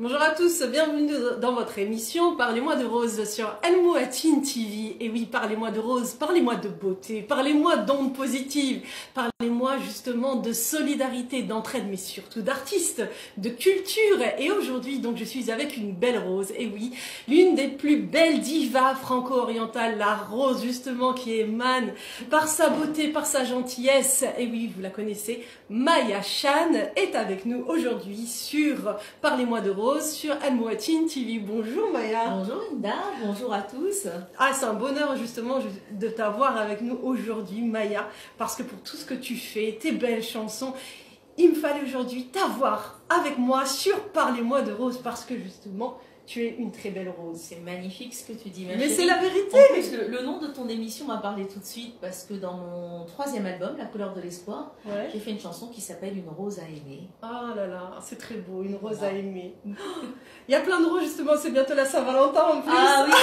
Bonjour à tous, bienvenue dans votre émission Parlez-moi de rose sur El Mouatine TV. Et oui, parlez-moi de rose, parlez-moi de beauté, parlez-moi d'ondes positives, parlez-moi justement de solidarité, d'entraide, mais surtout d'artistes, de culture. Et aujourd'hui, donc, je suis avec une belle rose. Et oui, l'une des plus belles divas franco-orientales, la rose justement qui émane par sa beauté, par sa gentillesse. Et oui, vous la connaissez, Maya Chan est avec nous aujourd'hui sur Parlez-moi de rose sur El Mouatine TV. Bonjour Maya. Bonjour Linda, bonjour à tous. Ah, c'est un bonheur justement de t'avoir avec nous aujourd'hui Maya, parce que pour tout ce que tu fais, tes belles chansons, il me fallait aujourd'hui t'avoir avec moi sur Parlez-moi de rose, parce que justement tu es une très belle rose. C'est magnifique ce que tu dis. Mais c'est la vérité. En plus, le nom de ton émission m'a parlé tout de suite parce que dans mon troisième album, La couleur de l'espoir, j'ai fait une chanson qui s'appelle Une rose à aimer. Ah là là, c'est très beau, une rose à aimer. Il y a plein de roses justement, c'est bientôt la Saint-Valentin en plus. Ah oui,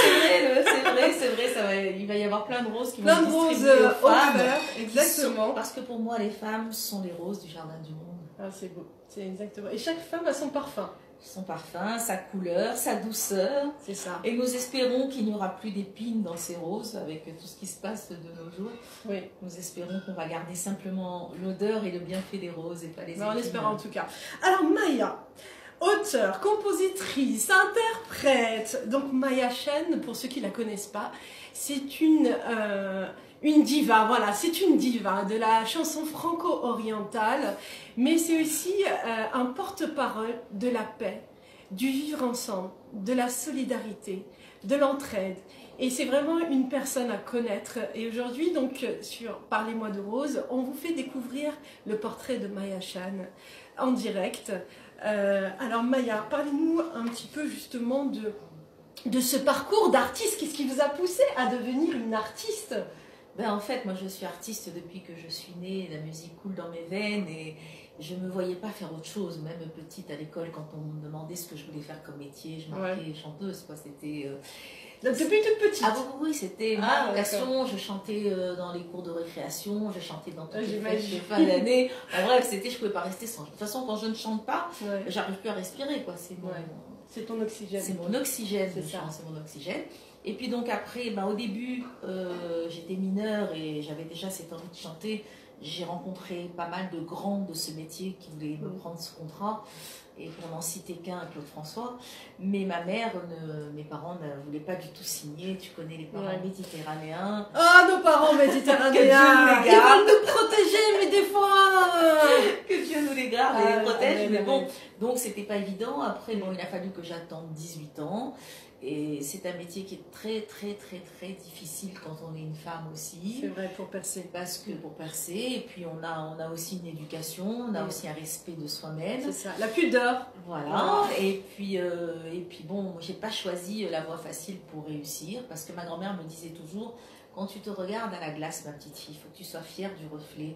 c'est vrai, il va y avoir plein de roses qui vont être distribuées aux femmes. Exactement. Parce que pour moi, les femmes sont les roses du jardin du monde. Ah, c'est beau, c'est exactement. Et chaque femme a son parfum. Son parfum, sa couleur, sa douceur. C'est ça. Et nous espérons qu'il n'y aura plus d'épines dans ces roses avec tout ce qui se passe de nos jours. Oui. Nous espérons qu'on va garder simplement l'odeur et le bienfait des roses et pas les épines. On espère en tout cas. Alors Maya, auteure, compositrice, interprète. Donc Maya Chan, pour ceux qui ne la connaissent pas, c'est une diva, voilà, c'est une diva de la chanson franco-orientale, mais c'est aussi un porte-parole de la paix, du vivre ensemble, de la solidarité, de l'entraide. Et c'est vraiment une personne à connaître. Et aujourd'hui, donc, sur Parlez-moi de rose, on vous fait découvrir le portrait de Maya Chan en direct. Alors Maya, parlez-nous un petit peu justement de ce parcours d'artiste. Qu'est-ce qui vous a poussé à devenir une artiste ? Ben, en fait, moi je suis artiste depuis que je suis née, la musique coule dans mes veines et je ne me voyais pas faire autre chose, même petite à l'école quand on me demandait ce que je voulais faire comme métier, je marquais chanteuse, quoi, c'était... Depuis toute petite. Ah oui, c'était ma vocation, je chantais dans les cours de récréation, je chantais dans toutes les fêtes de fin d'année, en bref, c'était, je ne pouvais pas rester sans... De toute façon, quand je ne chante pas, j'arrive plus à respirer, quoi, c'est mon... C'est ton oxygène. C'est mon oxygène, c'est mon oxygène. Et puis donc après, au début, j'étais mineure et j'avais déjà cette envie de chanter. J'ai rencontré pas mal de grands de ce métier qui voulaient me prendre ce contrat. Et pour n'en citer qu'un, Claude François. Mais ma mère, mes parents ne voulaient pas du tout signer. Tu connais les parents méditerranéens. Ah, nos parents méditerranéens qui veulent nous protéger, mais des fois... que Dieu nous les garde et les protège. Mais bon, donc c'était pas évident. Après, bon, il a fallu que j'attende 18 ans. Et c'est un métier qui est très, très, très, très difficile quand on est une femme aussi. C'est vrai, pour percer. Parce que pour percer, et puis on a aussi une éducation, on a aussi un respect de soi-même. C'est ça, la pudeur. Voilà, et puis bon, j'ai pas choisi la voie facile pour réussir, parce que ma grand-mère me disait toujours, quand tu te regardes à la glace, ma petite fille, il faut que tu sois fière du reflet.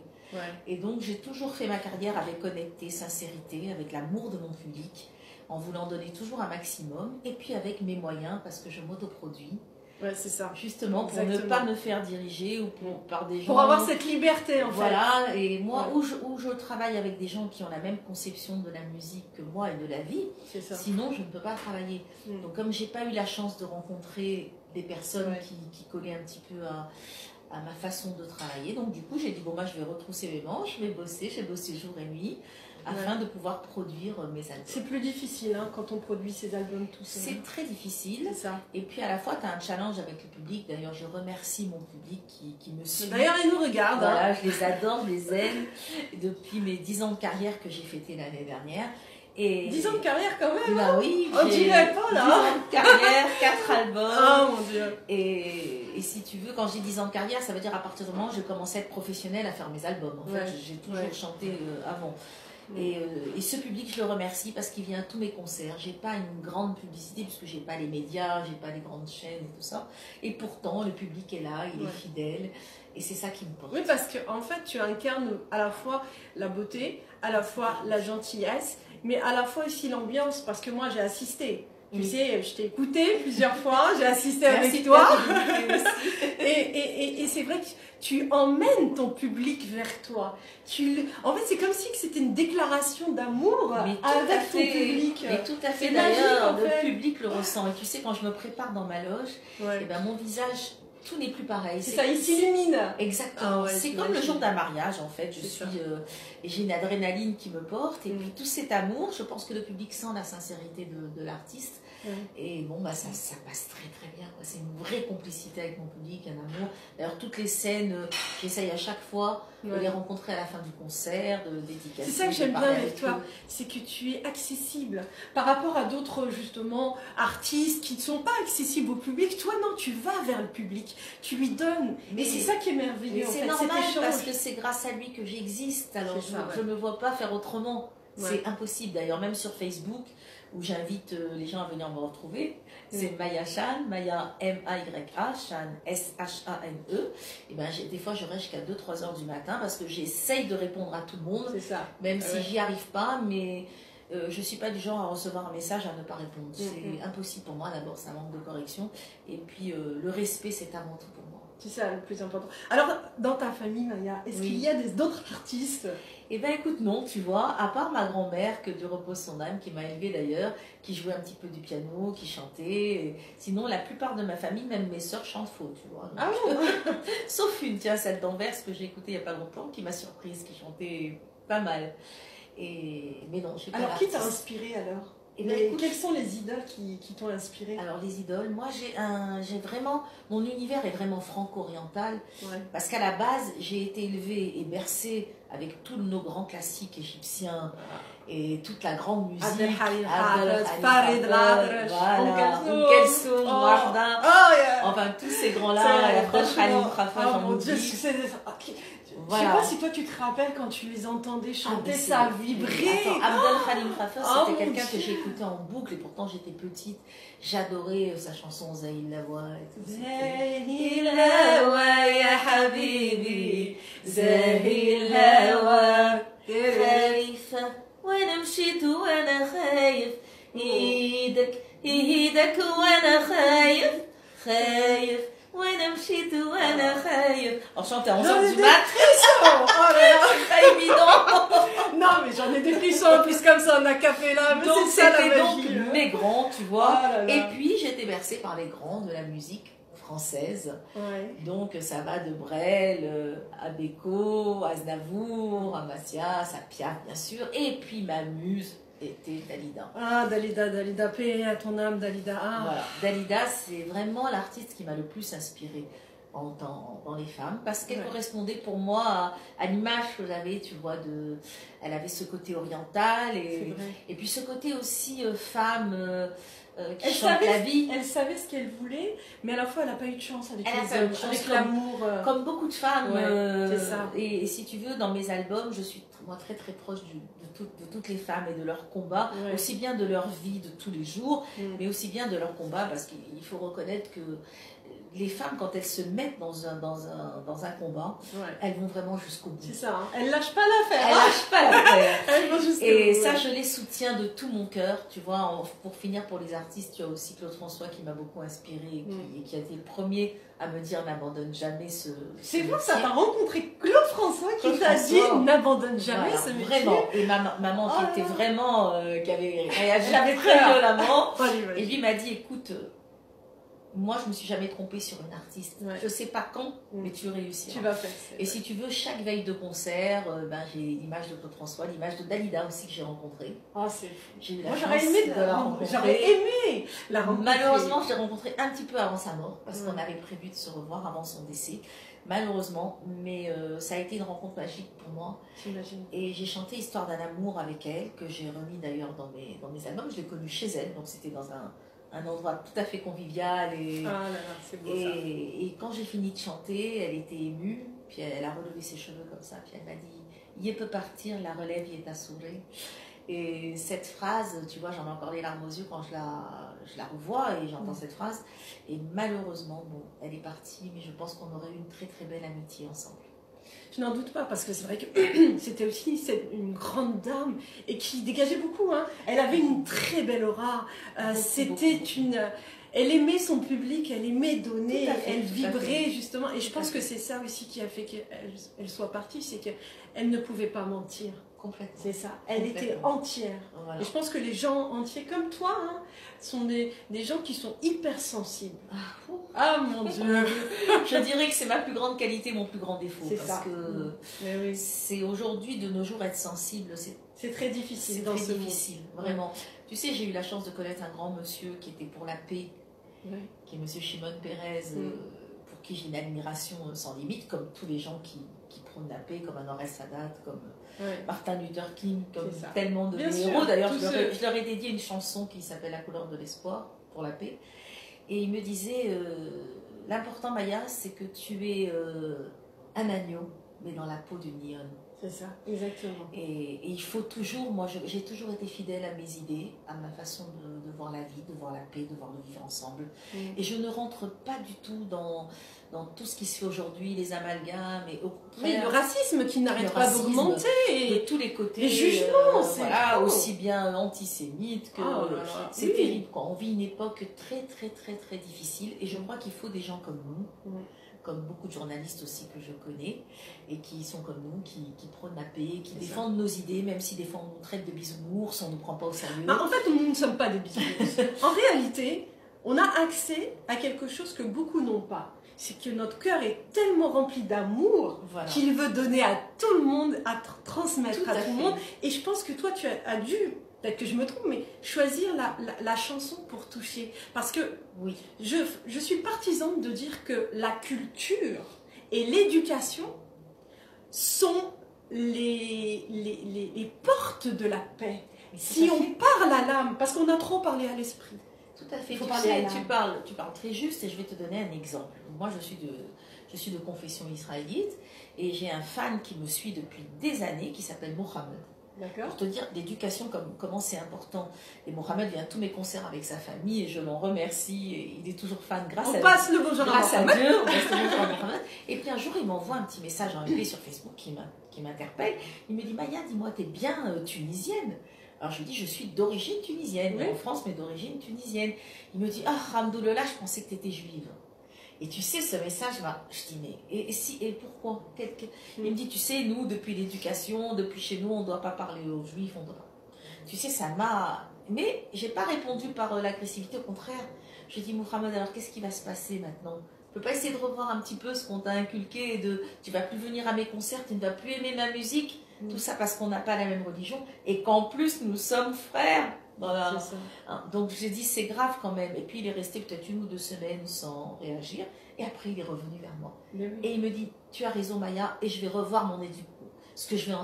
Et donc j'ai toujours fait ma carrière avec honnêteté, sincérité, avec l'amour de mon public, en voulant donner toujours un maximum, et puis avec mes moyens, parce que je m'autoproduis. Ouais, c'est ça. Justement, pour ne pas me faire diriger ou par des gens... Pour avoir cette liberté, en fait. Voilà, et moi, où je travaille avec des gens qui ont la même conception de la musique que moi et de la vie, sinon je ne peux pas travailler. Donc comme j'ai pas eu la chance de rencontrer des personnes qui collaient un petit peu à ma façon de travailler, donc du coup j'ai dit, bon, moi je vais retrousser mes manches, je vais bosser, j'ai bossé jour et nuit, afin de pouvoir produire mes albums. C'est plus difficile quand on produit ses albums tout seul. C'est très difficile. C'est ça. Et puis à la fois, tu as un challenge avec le public. D'ailleurs, je remercie mon public qui me suit. D'ailleurs, ils nous regardent. Voilà, je les adore, je les aime. Depuis mes 10 ans de carrière que j'ai fêté l'année dernière. Et 10 ans de carrière quand même. Bah oui. On dirait pas là. 10 ans de carrière, 4 albums. Oh mon Dieu. Et si tu veux, quand j'ai 10 ans de carrière, ça veut dire à partir du moment où je commençais à être professionnelle, à faire mes albums. En fait, j'ai toujours chanté avant. Et ce public, je le remercie parce qu'il vient à tous mes concerts. J'ai pas une grande publicité puisque j'ai pas les médias, j'ai pas les grandes chaînes et tout ça. Et pourtant, le public est là, il est fidèle. Et c'est ça qui me porte. Oui, parce qu'en fait, tu incarnes à la fois la beauté, à la fois la gentillesse, mais à la fois aussi l'ambiance. Parce que moi, j'ai assisté. Tu sais, je t'ai écouté plusieurs fois, j'ai assisté avec toi. Et c'est vrai que tu emmènes ton public vers toi. En fait, c'est comme si c'était une déclaration d'amour avec ton public. Mais Mais tout à fait, d'ailleurs, le public le ressent. Et tu sais, quand je me prépare dans ma loge, eh ben, mon visage, tout n'est plus pareil. C'est ça, il s'illumine. Exactement. C'est comme le jour d'un mariage, en fait. J'ai une adrénaline qui me porte. Et puis tout cet amour, je pense que le public sent la sincérité de l'artiste. Et bon, bah, ça passe très très bien. C'est une vraie complicité avec mon public, un amour. D'ailleurs, toutes les scènes, j'essaye à chaque fois de les rencontrer à la fin du concert, de dédicacer. C'est ça que j'aime bien avec toi, c'est que tu es accessible par rapport à d'autres justement artistes qui ne sont pas accessibles au public. Toi non, tu vas vers le public, tu lui donnes. Mais c'est ça qui est merveilleux. C'est normal parce que c'est grâce à lui que j'existe. Alors je ne me vois pas faire autrement. C'est impossible. D'ailleurs, même sur Facebook, où j'invite les gens à venir me retrouver, c'est Maya Shane, Maya M-A-Y-A, Shane S-H-A-N-E. Et ben, des fois, je reste jusqu'à 2-3 heures du matin parce que j'essaye de répondre à tout le monde, même si j'y arrive pas, mais je ne suis pas du genre à recevoir un message à ne pas répondre. C'est impossible pour moi. D'abord, c'est un manque de correction. Et puis, le respect, c'est avant tout pour moi. C'est ça le plus important. Alors, dans ta famille, Maya, est-ce qu'il y a d'autres artistes? Eh bien, écoute, non, tu vois, à part ma grand-mère, que Dieu repose son âme, qui m'a élevée d'ailleurs, qui jouait un petit peu du piano, qui chantait. Sinon, la plupart de ma famille, même mes sœurs, chantent faux, tu vois. Donc, sauf une, tiens, celle d'Anvers, que j'ai écoutée il n'y a pas longtemps, qui m'a surprise, qui chantait pas mal. Mais non, je sais pas. Alors, qui t'a inspiré alors? Quelles sont les idoles qui t'ont inspiré? Alors les idoles, moi j'ai vraiment, mon univers est vraiment franco-oriental, parce qu'à la base j'ai été élevée et bercée avec tous nos grands classiques égyptiens et toute la grande musique. Farid Al-Atrash, Kelsoum, Warda, enfin tous ces grands-là, Abdel Halim Khafa, j'en oublie. Je sais pas si toi tu te rappelles quand tu les entendais chanter, ça vibrait. Abdel Halim Khafa, c'était quelqu'un que j'écoutais en boucle et pourtant j'étais petite. J'adorais sa chanson Zahil Lawa. Zahil Lawa ya habibi, Zahil Lawa, khaifa, وانا مشيت وانا خايف, ايدك وانا خايف, خايف. On chante à 11h du mat. Oh là là, c'est pas évident. Non, mais j'en ai des frissons en plus comme ça, on a café là. Mais donc c'est ça la c'était magie. Donc mes grands, tu vois. Et puis j'étais bercée par les grands de la musique française. Donc ça va de Brel à Beko, à Aznavour, à Massias, à Piaf bien sûr. Et puis ma muse était Dalida. Ah, Dalida, paix à ton âme, Dalida. Voilà. Dalida, c'est vraiment l'artiste qui m'a le plus inspirée dans les femmes, parce qu'elle correspondait pour moi à l'image que j'avais, tu vois, elle avait ce côté oriental, et puis ce côté aussi femme qui chante la vie. Elle savait ce qu'elle voulait, mais à la fois elle n'a pas eu de chance avec les hommes, avec l'amour. Comme beaucoup de femmes. C'est ça. Et si tu veux, dans mes albums, je suis moi très très proche de toutes les femmes et de leur combat, aussi bien de leur vie de tous les jours, mais aussi bien de leur combat, parce qu'il faut reconnaître que les femmes, quand elles se mettent dans un combat, elles vont vraiment jusqu'au bout. C'est ça, hein. Elles lâchent pas l'affaire. Elles lâchent pas l'affaire. Elles vont jusqu'au bout. Et ça, je les soutiens de tout mon cœur. Tu vois, pour finir, pour les artistes, tu as aussi Claude François qui m'a beaucoup inspirée et qui a été le premier à me dire n'abandonne jamais ce C'est vrai, ça t'a rencontré Claude François qui t'a dit n'abandonne jamais ce métier. Vraiment. Et ma maman qui était vraiment, qui avait réagi très violemment. Et lui m'a dit écoute, moi, je ne me suis jamais trompée sur une artiste. Je ne sais pas quand, mais tu réussiras. Tu vas faire. Et si tu veux, chaque veille de concert, j'ai l'image de Claude François, l'image de Dalida aussi que j'ai rencontrée. Ah, c'est fou. J'ai eu la Moi, chance de la rencontrer. J'aurais aimé la rencontrer. Malheureusement, je l'ai rencontrée un petit peu avant sa mort, parce qu'on avait prévu de se revoir avant son décès. Malheureusement, mais ça a été une rencontre magique pour moi. J'imagine. Et j'ai chanté Histoire d'un amour avec elle, que j'ai remis d'ailleurs dans mes albums. Je l'ai connue chez elle, donc c'était dans un endroit tout à fait convivial. C'est beau, et quand j'ai fini de chanter, elle était émue, puis elle a relevé ses cheveux comme ça, puis elle m'a dit « Il peut partir, la relève y est assurée ». Et cette phrase, tu vois, j'en ai encore les larmes aux yeux quand je la revois et j'entends cette phrase. Et malheureusement, bon, elle est partie, mais je pense qu'on aurait eu une très très belle amitié ensemble. Je n'en doute pas, parce que c'est vrai que c'était aussi une grande dame et qui dégageait beaucoup. Hein. Elle avait une très belle aura. Elle aimait son public, elle aimait donner, elle vibrait justement. Et je pense que c'est ça aussi qui a fait qu'elle soit partie, c'est qu'elle ne pouvait pas mentir. Complètement. C'est ça. Elle était entière. Voilà. Et je pense que les gens entiers comme toi sont des gens qui sont hypersensibles. Ah mon Dieu. Je dirais que c'est ma plus grande qualité, mon plus grand défaut. C'est parce ça. que c'est aujourd'hui, de nos jours, être sensible, c'est très difficile. C'est très difficile, vraiment. Tu sais, j'ai eu la chance de connaître un grand monsieur qui était pour la paix, qui est monsieur Shimon Peres, pour qui j'ai une admiration sans limite, comme tous les gens qui prônent la paix, comme Anwar el-Sadat, comme Martin Luther King, comme tellement de héros. D'ailleurs, je leur ai dédié une chanson qui s'appelle La couleur de l'espoir pour la paix. Et il me disait, l'important, Maya, c'est que tu es un agneau, mais dans la peau d'une lionne. C'est ça, exactement. Et il faut toujours, moi j'ai toujours été fidèle à mes idées, à ma façon de voir la vie, de voir la paix, de voir le vivre ensemble. Et je ne rentre pas du tout dans tout ce qui se fait aujourd'hui, les amalgames, et au contraire... le racisme qui n'arrête pas d'augmenter. De tous les côtés. Les jugements, c'est voilà, aussi bien antisémites que... c'est terrible, quoi. On vit une époque très, très, très, très difficile, et je crois qu'il faut des gens comme nous, comme beaucoup de journalistes aussi que je connais, et qui sont comme nous, qui prônent la paix, qui défendent nos idées, même si des fois on nous traite de bisounours, on ne nous prend pas au sérieux. En fait, nous ne sommes pas des bisounours. En réalité, on a accès à quelque chose que beaucoup n'ont pas. C'est que notre cœur est tellement rempli d'amour qu'il veut donner à tout le monde, à transmettre à tout le monde. Et je pense que toi, tu as dû, peut-être que je me trompe, mais choisir la chanson pour toucher. Parce que je suis partisane de dire que la culture et l'éducation sont les portes de la paix. Si on parle à l'âme, parce qu'on a trop parlé à l'esprit. Tout à fait. Tu parles très juste, et je vais te donner un exemple. Moi, je suis de confession israélite, et j'ai un fan qui me suit depuis des années qui s'appelle Mohamed. Pour te dire l'éducation, comment c'est important. Et Mohamed vient à tous mes concerts avec sa famille, et je l'en remercie. Et il est toujours fan grâce à Dieu. On passe le bonjour à Mohamed. Et puis un jour, il m'envoie un petit message en MP sur Facebook qui m'interpelle. Il me dit, Maya, dis-moi, t'es bien tunisienne? Alors je lui dis, je suis d'origine tunisienne, en France, mais d'origine tunisienne. Il me dit, ah, Alhamdoulilah, je pensais que tu étais juive. Et tu sais, ce message, je dis, mais et pourquoi? Il me dit, tu sais, nous, depuis l'éducation, depuis chez nous, on ne doit pas parler aux juifs, on doit pas. Tu sais, ça m'a... Mais je n'ai pas répondu par l'agressivité, au contraire. J'ai dit, Mohamed, alors qu'est-ce qui va se passer maintenant? Tu ne peux pas essayer de revoir un petit peu ce qu'on t'a inculqué, tu ne vas plus venir à mes concerts, tu ne vas plus aimer ma musique. Tout ça parce qu'on n'a pas la même religion et qu'en plus nous sommes frères. Voilà. Donc j'ai dit c'est grave quand même. Et puis il est resté peut-être 1 ou 2 semaines sans réagir. Et après il est revenu vers moi. Et il me dit tu as raison Maya, et je vais revoir mon éducation. Ce que je vais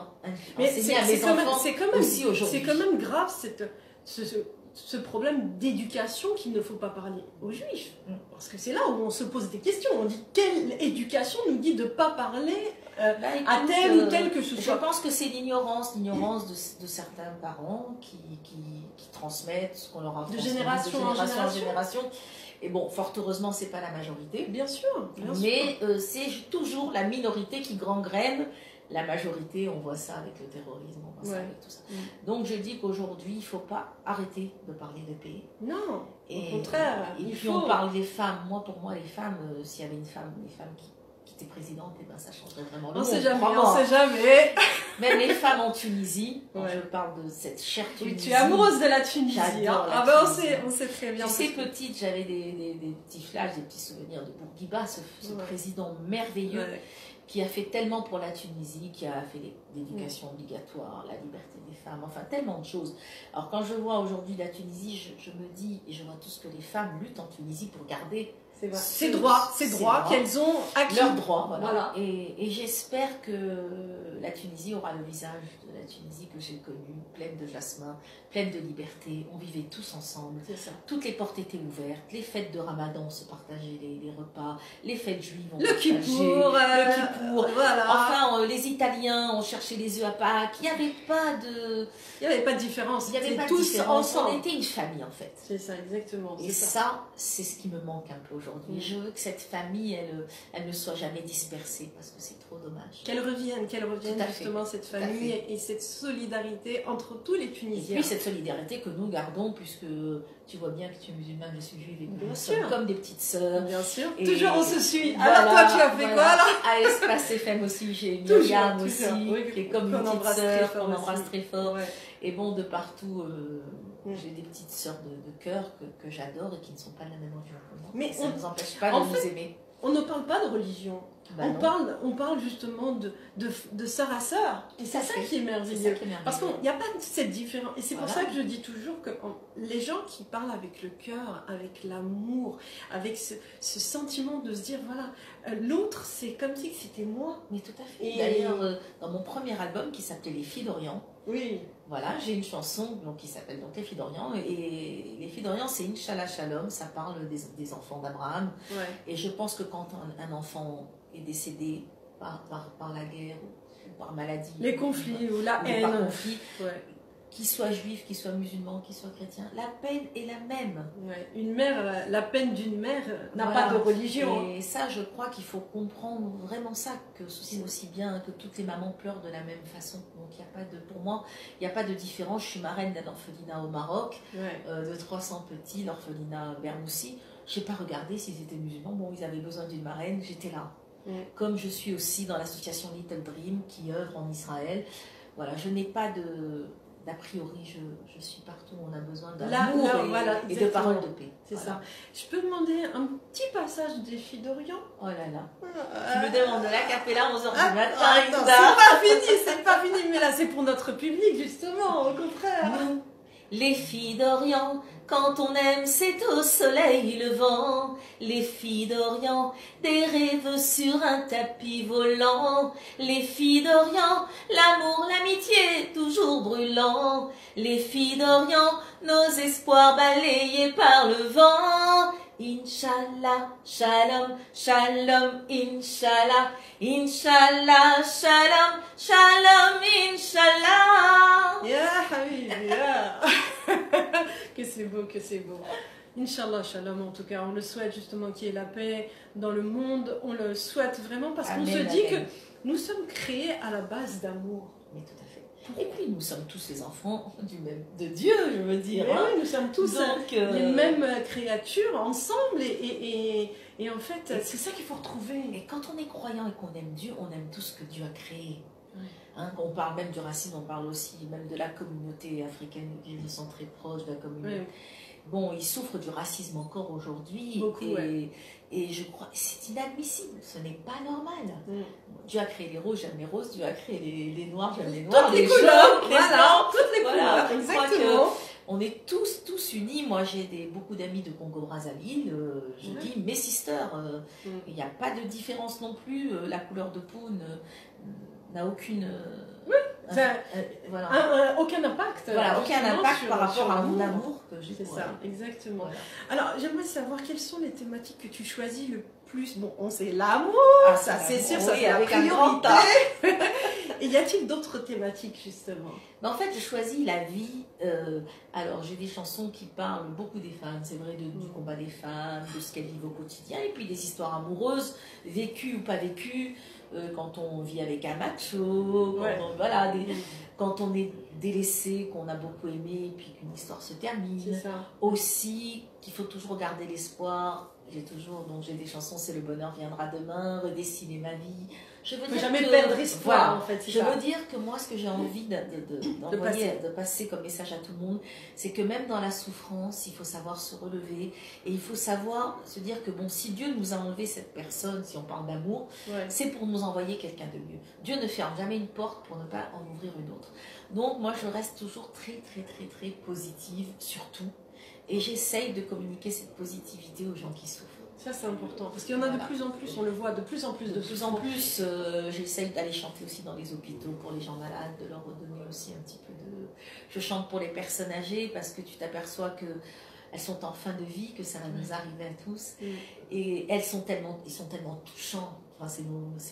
enseigner à mes enfants aussi aujourd'hui. C'est quand même grave ce problème d'éducation qu'il ne faut pas parler aux juifs. Parce que c'est là où on se pose des questions. On dit quelle éducation nous dit de ne pas parler à tel ou tel que ce soit. Je pense que c'est l'ignorance de certains parents qui transmettent ce qu'on leur a transmis de génération en génération. Et bon, fort heureusement, c'est pas la majorité. Bien sûr. Mais c'est toujours la minorité qui gangrène la majorité. On voit ça avec le terrorisme, on voit ça avec tout ça. Donc je dis qu'aujourd'hui, il ne faut pas arrêter de parler de paix. Non, au contraire. Et puis on parle des femmes. Pour moi, les femmes, s'il y avait des femmes qui étaient présidentes, et ben ça changerait vraiment le monde. On sait jamais. Même les femmes en Tunisie, quand je parle de cette chère Tunisie. Tu es amoureuse de la Tunisie. On sait très bien. Tu sais, petite, j'avais des petits flashs, des petits souvenirs de Bourguiba, ce président merveilleux. Qui a fait tellement pour la Tunisie, qui a fait l'éducation obligatoire, la liberté des femmes, enfin tellement de choses. Alors quand je vois aujourd'hui la Tunisie, je me dis, et je vois tout ce que les femmes luttent en Tunisie pour garder ces droits qu'elles ont acquis. Leurs droits, voilà. Et j'espère que la Tunisie aura le visage de la Tunisie que j'ai connue, pleine de jasmin, pleine de liberté. On vivait tous ensemble. Toutes les portes étaient ouvertes. Les fêtes de Ramadan, on se partageait les repas. Les fêtes juives, on le Kippour. Voilà. Enfin, les Italiens, on cherchait les œufs à Pâques. Il n'y avait pas de différence. Il n'y avait pas de différence. On était une famille, en fait. C'est ça, exactement. Et ça, c'est ce qui me manque un peu aujourd'hui. aujourd'hui. Je veux que cette famille, elle ne soit jamais dispersée parce que c'est trop dommage. Qu'elle revienne justement, cette famille et cette solidarité entre tous les Tunisiens. Et puis cette solidarité que nous gardons, puisque tu vois bien que tu es musulmane, je suis juive, et que nous sommes comme des petites sœurs. Bien sûr, et toujours on se suit. Voilà, alors toi tu as fait quoi là? À Espace FM aussi, j'ai Myriam aussi, qui est comme une petite sœur qu'on embrasse très fort. Ouais. Et bon, de partout, j'ai des petites sœurs de cœur que j'adore et qui ne sont pas de la même religion que moi. Mais ça ne nous empêche pas de nous aimer. On ne parle pas de religion. On parle justement de sœur à sœur. Et c'est ça qui est merveilleux. Parce qu'il n'y a pas cette différence. Et c'est pour ça que je dis toujours que les gens qui parlent avec le cœur, avec l'amour, avec ce sentiment de se dire, voilà, l'autre, c'est comme si c'était moi. Mais tout à fait. Et d'ailleurs, dans mon premier album qui s'appelait Les Filles d'Orient, oui. Voilà, j'ai une chanson qui s'appelle Les Filles d'Orient. Et Les Filles d'Orient, c'est Inch'Allah Shalom, ça parle des enfants d'Abraham. Ouais. Et je pense que quand un enfant est décédé par la guerre ou par maladie, les conflits ou la haine, par conflit, qu'il soit juif, qu'il soit musulman, qu'il soit chrétien, la peine est la même. Ouais. Une mère, la peine d'une mère n'a pas de religion. Et ça, je crois qu'il faut comprendre vraiment ça, que c'est aussi bien que toutes les mamans pleurent de la même façon. Donc il y a pas de, pour moi, il n'y a pas de différence. Je suis marraine d'un orphelinat au Maroc, de 300 petits, l'orphelinat Bermoussi. Je n'ai pas regardé s'ils étaient musulmans. Bon, ils avaient besoin d'une marraine, j'étais là. Comme je suis aussi dans l'association Little Dream qui œuvre en Israël. Voilà, je n'ai pas d'a priori, je suis partout où on a besoin d'amour et de paroles de paix. C'est ça. Je peux demander un petit passage des Filles d'Orient? Oh là là. Tu me demandes de l'acapella à 11h du matin. C'est pas fini, mais là c'est pour notre public justement, au contraire. Nous, les Filles d'Orient, quand on aime, c'est au soleil levant. Les Filles d'Orient, des rêves sur un tapis volant. Les Filles d'Orient, l'amour, l'amitié, toujours brûlant. Les Filles d'Orient, nos espoirs balayés par le vent. Inch'Allah, shalom, shalom, Inch'Allah, Inch'Allah, shalom, shalom, Inch'Allah. Ya habibi, ya. Que c'est beau, que c'est beau. Inch'Allah, shalom, en tout cas, on le souhaite justement qu'il y ait la paix dans le monde. On le souhaite vraiment parce qu'on se dit que nous sommes créés à la base d'amour. Mais tout à fait. Et puis nous sommes tous les enfants de Dieu, je veux dire. Mais oui, nous sommes tous les mêmes créatures ensemble et en fait, c'est ça qu'il faut retrouver. Et quand on est croyant et qu'on aime Dieu, on aime tout ce que Dieu a créé. Hein, on parle même du racisme, on parle aussi même de la communauté africaine, qui se sent très proche de la communauté. Bon, ils souffrent du racisme encore aujourd'hui. Et je crois que c'est inadmissible, ce n'est pas normal. Dieu a créé les roses, j'aime les roses. Dieu a créé les noirs, j'aime les noirs. Toutes les couleurs, voilà, toutes les couleurs, exactement. On est tous unis. Moi, j'ai beaucoup d'amis de Congo-Brazzaville. Je dis mes sisters. Il n'y a pas de différence non plus. La couleur de peau n'a aucune... aucun impact. Voilà, aucun impact par rapport à mon amour que j'ai. C'est ça, exactement. Voilà. Alors, j'aimerais savoir quelles sont les thématiques que tu choisis le plus. Bon, on sait l'amour, ça c'est sûr, ça c'est avec un grand tas. Et y a-t-il d'autres thématiques justement? En fait, je choisis la vie. Alors, j'ai des chansons qui parlent beaucoup des femmes, c'est vrai, du combat des femmes, de ce qu'elles vivent au quotidien, et puis des histoires amoureuses, vécues ou pas vécues. Quand on vit avec un macho, quand on est délaissé, qu'on a beaucoup aimé, et puis qu'une histoire se termine. Aussi, qu'il faut toujours garder l'espoir. J'ai des chansons, c'est le bonheur viendra demain, redessiner ma vie. Je veux dire jamais perdre espoir, en fait. Je veux dire que moi, ce que j'ai envie de passer comme message à tout le monde, c'est que même dans la souffrance, il faut savoir se relever et il faut savoir se dire que bon, si Dieu nous a enlevé cette personne, si on parle d'amour, c'est pour nous envoyer quelqu'un de mieux. Dieu ne ferme jamais une porte pour ne pas en ouvrir une autre. Donc moi, je reste toujours très positive, surtout, et j'essaye de communiquer cette positivité aux gens qui souffrent. Ça, c'est important, parce qu'il y en a de plus en plus, on le voit, de plus en plus. De plus en plus, j'essaye d'aller chanter aussi dans les hôpitaux pour les gens malades, de leur redonner aussi un petit peu de... Je chante pour les personnes âgées, parce que tu t'aperçois qu'elles sont en fin de vie, que ça va nous arriver à tous. Et ils sont tellement touchants. Enfin,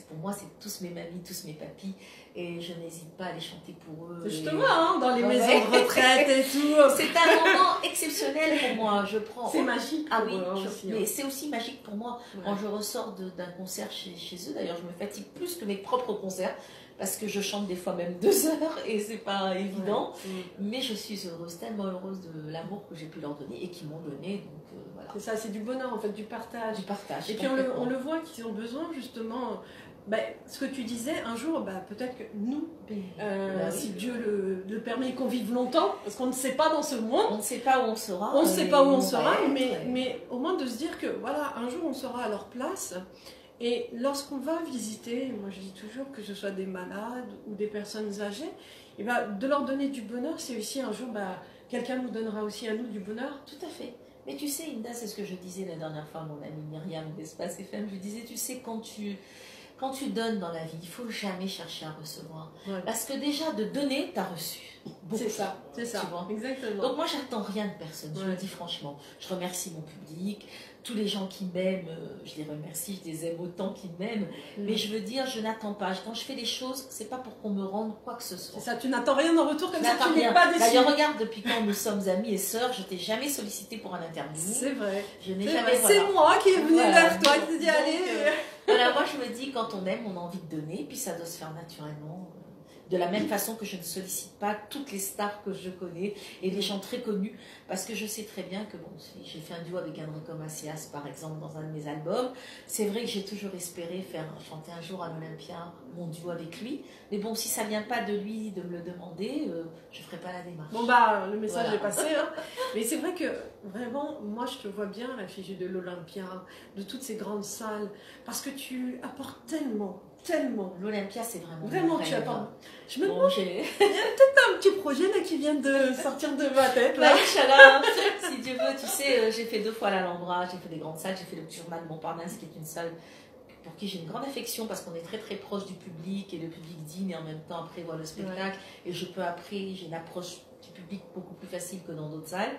pour moi, c'est tous mes mamies, tous mes papis, et je n'hésite pas à les chanter pour eux. Justement, dans les maisons de retraite et tout. C'est un moment exceptionnel. exceptionnel pour moi. Je prends. C'est magique. Ah oui, aussi, mais c'est aussi magique pour moi quand je ressors d'un concert chez eux. D'ailleurs, je me fatigue plus que mes propres concerts parce que je chante des fois même 2 heures et c'est pas évident. Mais je suis heureuse, tellement heureuse de l'amour que j'ai pu leur donner et qu'ils m'ont donné. Donc voilà. C'est ça, c'est du bonheur en fait, du partage. Du partage. Et puis on le voit qu'ils ont besoin justement. Ce que tu disais, un jour, peut-être que nous, si Dieu le permet qu'on vive longtemps, parce qu'on ne sait pas dans ce monde. On ne sait pas où on sera. On ne sait pas où on sera, mais au moins de se dire que voilà, un jour on sera à leur place. Et lorsqu'on va visiter, moi je dis toujours que ce soit des malades ou des personnes âgées, et de leur donner du bonheur, c'est aussi un jour, quelqu'un nous donnera aussi à nous du bonheur. Tout à fait. Mais tu sais, Inda, c'est ce que je disais la dernière fois à mon amie Myriam d'Espace FM, je lui disais, tu sais, quand tu donnes dans la vie, il ne faut jamais chercher à recevoir. Ouais. Parce que déjà, de donner, tu as reçu. C'est ça, tu vois. Exactement. Donc moi, j'attends rien de personne, je le dis franchement. Je remercie mon public, tous les gens qui m'aiment, je les remercie, je les aime autant qu'ils m'aiment. Mais je veux dire, je n'attends pas. Quand je fais des choses, c'est pas pour qu'on me rende quoi que ce soit. C'est ça, tu n'attends rien en retour, comme ça tu n'es pas déçu. D'ailleurs, regarde, depuis quand nous sommes amis et sœurs, je t'ai jamais sollicité pour un interview. C'est vrai. Je n'ai jamais. C'est moi qui est venue vers toi, qui te dis allez. Voilà, moi je me dis, quand on aime, on a envie de donner, puis ça doit se faire naturellement. De la même façon que je ne sollicite pas toutes les stars que je connais et les gens très connus, parce que je sais très bien que, j'ai fait un duo avec Enrico Macias, par exemple, dans un de mes albums. C'est vrai que j'ai toujours espéré faire chanter un jour à l'Olympia mon duo avec lui. Mais bon, si ça ne vient pas de lui de me le demander, je ne ferai pas la démarche. Bon, le message est passé. Hein. Mais c'est vrai que, vraiment, moi, je te vois bien à l'affiche de l'Olympia, de toutes ces grandes salles, parce que tu apportes tellement. L'Olympia, c'est vraiment. Vraiment, tu apportes. Je me demande, il y a peut-être un petit projet là qui vient de sortir de ma tête. Là. Inch'Allah, si Dieu veut, tu sais, j'ai fait 2 fois l'Alhambra, j'ai fait des grandes salles, j'ai fait le Petit Journal de Montparnasse, qui est une salle pour qui j'ai une grande affection parce qu'on est très très proche du public et le public dîne et en même temps après voit le spectacle et j'ai une approche du public beaucoup plus facile que dans d'autres salles.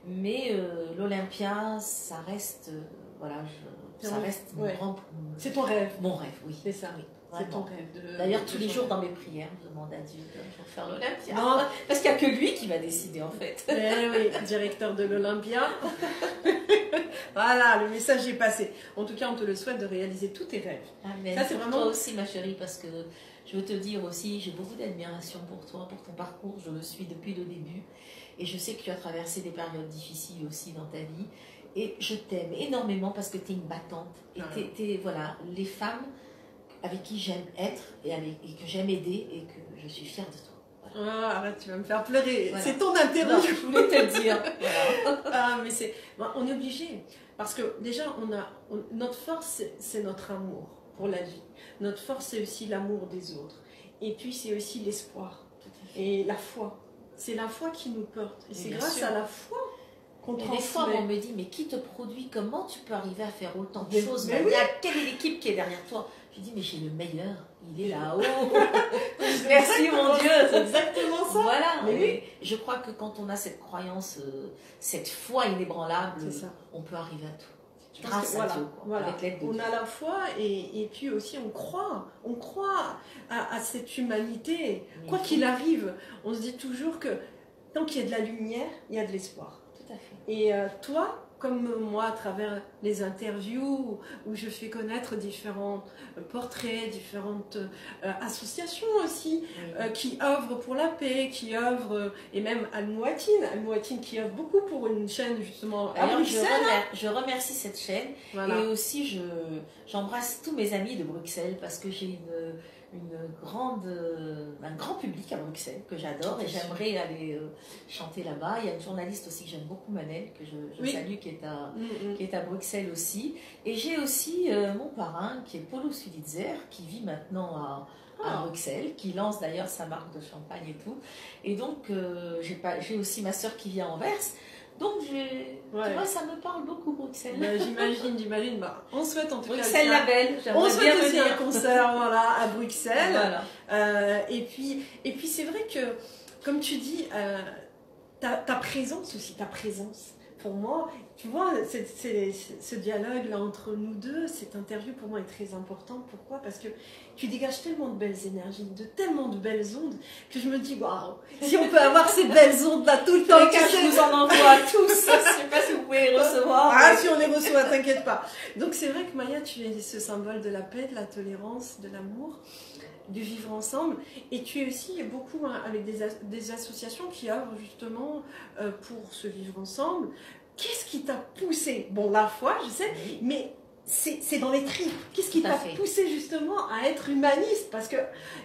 Mais l'Olympia, ça reste, ça reste mon grand... C'est ton rêve. Mon rêve, oui. C'est ça, oui. C'est ton rêve. D'ailleurs, tous les jours dans mes prières, je demande à Dieu de faire l'Olympia. Parce qu'il n'y a que lui qui va décider, en fait. Oui, directeur de l'Olympia. Voilà, le message est passé. En tout cas, on te le souhaite de réaliser tous tes rêves. Amen. Ça, c'est vraiment... Toi aussi, ma chérie, parce que je veux te dire aussi, j'ai beaucoup d'admiration pour toi, pour ton parcours. Je le suis depuis le début. Et je sais que tu as traversé des périodes difficiles aussi dans ta vie. Et je t'aime énormément parce que tu es une battante. Et voilà, les femmes avec qui j'aime être et que j'aime aider et que je suis fière de toi. Voilà. Arrête, tu vas me faire pleurer. Voilà. C'est ton intérêt. Je voulais te le dire. Voilà. Mais on est obligé. Parce que déjà, notre force, c'est notre amour pour la vie. Notre force, c'est aussi l'amour des autres. Et puis, c'est aussi l'espoir. Et la foi. C'est la foi qui nous porte. Et c'est grâce à la foi qu'on transmet. Des fois, on me dit, mais qui te produit? Comment tu peux arriver à faire autant de choses? Quelle est l'équipe qui est derrière toi? Je dis, mais j'ai le meilleur. Il est là-haut. Merci mon Dieu. C'est exactement ça. Voilà. Mais je crois que quand on a cette croyance, cette foi inébranlable, on peut arriver à tout. Grâce à Dieu. Avec l'aide de Dieu. On a la foi et puis aussi on croit à cette humanité. Quoi qu'il arrive, on se dit toujours que tant qu'il y a de la lumière, il y a de l'espoir. Tout à fait. Et toi, comme moi, à travers les interviews où je fais connaître différents portraits, différentes associations aussi, qui œuvrent pour la paix, qui œuvrent, et même Al-Mouatine qui œuvre beaucoup pour une chaîne justement à Bruxelles. Je remercie cette chaîne et aussi j'embrasse tous mes amis de Bruxelles parce que j'ai un grand public à Bruxelles que j'adore et j'aimerais aller chanter là-bas. Il y a une journaliste aussi que j'aime beaucoup, Manel, que je salue, qui est à Bruxelles aussi. Et j'ai aussi mon parrain qui est Paulo Sulitzer, qui vit maintenant à Bruxelles, qui lance d'ailleurs sa marque de champagne et tout. Et donc j'ai aussi ma sœur qui vit à Anvers. Donc, tu vois, ça me parle beaucoup, Bruxelles. J'imagine. On souhaite en tout cas... Bruxelles la belle. On souhaite aussi un concert à Bruxelles. Voilà. Et puis c'est vrai que, comme tu dis, ta présence aussi, pour moi, tu vois, ce dialogue-là entre nous deux, cette interview pour moi est très importante. Pourquoi? Parce que tu dégages tellement de belles énergies, tellement de belles ondes, que je me dis, waouh, si on peut avoir ces belles ondes-là tout le temps. Je vous en envoie à tous, je sais pas si vous pouvez les recevoir. Ah, si on les reçoit, t'inquiète pas. Donc c'est vrai que Maya, tu es ce symbole de la paix, de la tolérance, de l'amour, du vivre ensemble. Et tu es aussi beaucoup avec des associations qui œuvrent justement pour se vivre ensemble. Qu'est-ce qui t'a poussé? Bon, la foi, je sais, mais c'est dans les tripes. Qu'est-ce qui t'a poussé justement à être humaniste? Parce que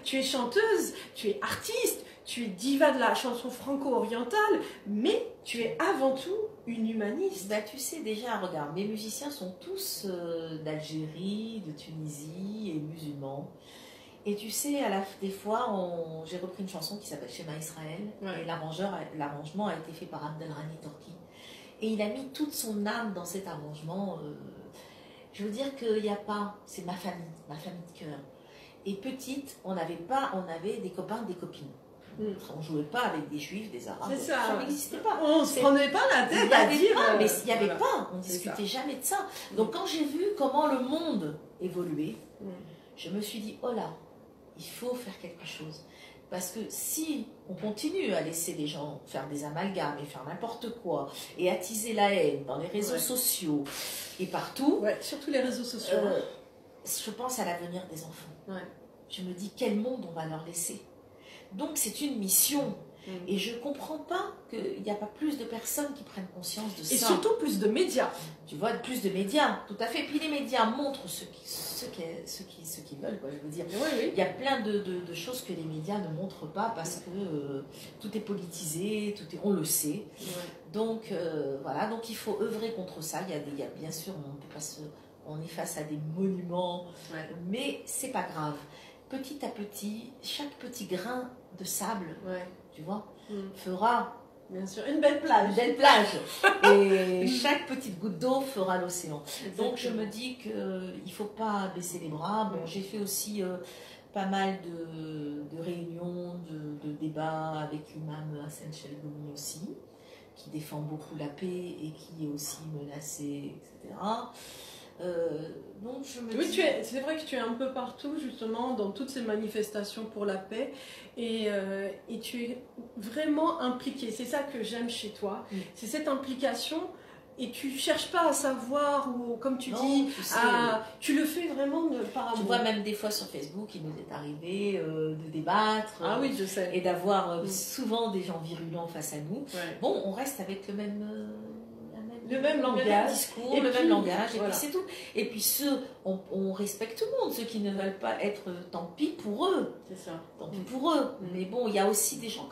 tu es chanteuse, tu es artiste, tu es diva de la chanson franco-orientale, mais tu es avant tout une humaniste. Bah, tu sais, déjà, regarde, mes musiciens sont tous d'Algérie, de Tunisie et musulmans. Et tu sais, des fois, j'ai repris une chanson qui s'appelle Schéma Israël, et l'arrangement a été fait par Abdelrani Torki. Et il a mis toute son âme dans cet arrangement. Je veux dire qu'il n'y a pas, c'est ma famille de cœur. Et petite, on avait des copains, des copines. On ne jouait pas avec des juifs, des arabes. C'est ça. Ça n'existait pas. On ne se prenait pas la tête à dire. Mais il n'y avait pas. On ne discutait jamais de ça. Donc quand j'ai vu comment le monde évoluait, je me suis dit, oh là, il faut faire quelque chose. Parce que si on continue à laisser les gens faire des amalgames et faire n'importe quoi, et attiser la haine dans les réseaux sociaux et partout, surtout les réseaux sociaux, je pense à l'avenir des enfants. Je me dis, quel monde on va leur laisser? Donc c'est une mission. Et je ne comprends pas qu'il n'y a pas plus de personnes qui prennent conscience de ça. Et surtout plus de médias. Tu vois, plus de médias, tout à fait. Et puis les médias montrent ce qu'ils veulent, quoi, je veux dire. Il y a plein de choses que les médias ne montrent pas parce que tout est politisé, on le sait. Donc voilà, donc il faut œuvrer contre ça. Il y a bien sûr, on est face à des monuments, mais c'est pas grave. Petit à petit, chaque petit grain de sable, tu vois, fera bien sûr une belle plage. Une belle plage. Et chaque petite goutte d'eau fera l'océan. Donc je me dis qu'il ne faut pas baisser les bras. Bon, j'ai fait aussi pas mal de réunions, de débats avec l'imam Hassan Chelgoumi aussi, qui défend beaucoup la paix et qui est aussi menacé, etc. Donc je me dis... c'est vrai que tu es un peu partout justement dans toutes ces manifestations pour la paix et tu es vraiment impliquée. C'est ça que j'aime chez toi, c'est cette implication et tu ne cherches pas à savoir ou comme tu dis, tu le fais vraiment par amour. Tu vois même des fois sur Facebook, il nous est arrivé de débattre je sais. Et d'avoir souvent des gens virulents face à nous. Bon, on reste avec le même langage, discours, et le même langage, et puis c'est tout. Et puis on respecte tout le monde, ceux qui ne veulent pas être, tant pis pour eux. C'est ça. Tant pis pour eux. Mais bon, il y a aussi des gens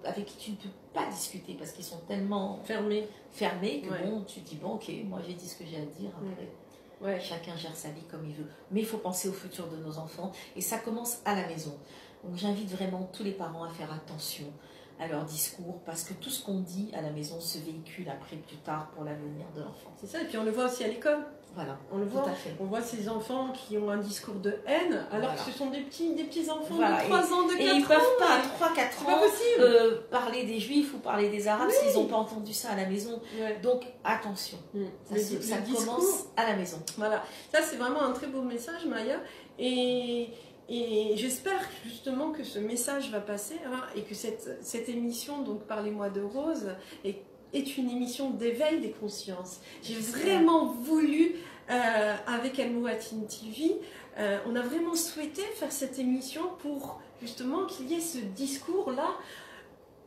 avec qui tu ne peux pas discuter parce qu'ils sont tellement fermés que bon, tu dis bon, ok, moi j'ai dit ce que j'ai à dire. Après, chacun gère sa vie comme il veut. Mais il faut penser au futur de nos enfants, et ça commence à la maison. Donc j'invite vraiment tous les parents à faire attention à leur discours, parce que tout ce qu'on dit à la maison se véhicule après, plus tard, pour l'avenir de l'enfant. C'est ça, et puis on le voit aussi à l'école. Voilà, on le voit. Tout à fait. On voit ces enfants qui ont un discours de haine, alors que ce sont des petits enfants de 3 ans, de 4 ans. Et ils ne peuvent pas, à 3-4 ans, parler des juifs ou parler des arabes s'ils n'ont pas entendu ça à la maison. Donc, attention, ça commence à la maison. Voilà, ça c'est vraiment un très beau message, Maya. Et j'espère justement que ce message va passer et que cette émission, donc Parlez-moi de Rose, est une émission d'éveil des consciences. J'ai vraiment voulu, avec Al Mouatine TV, on a vraiment souhaité faire cette émission pour justement qu'il y ait ce discours-là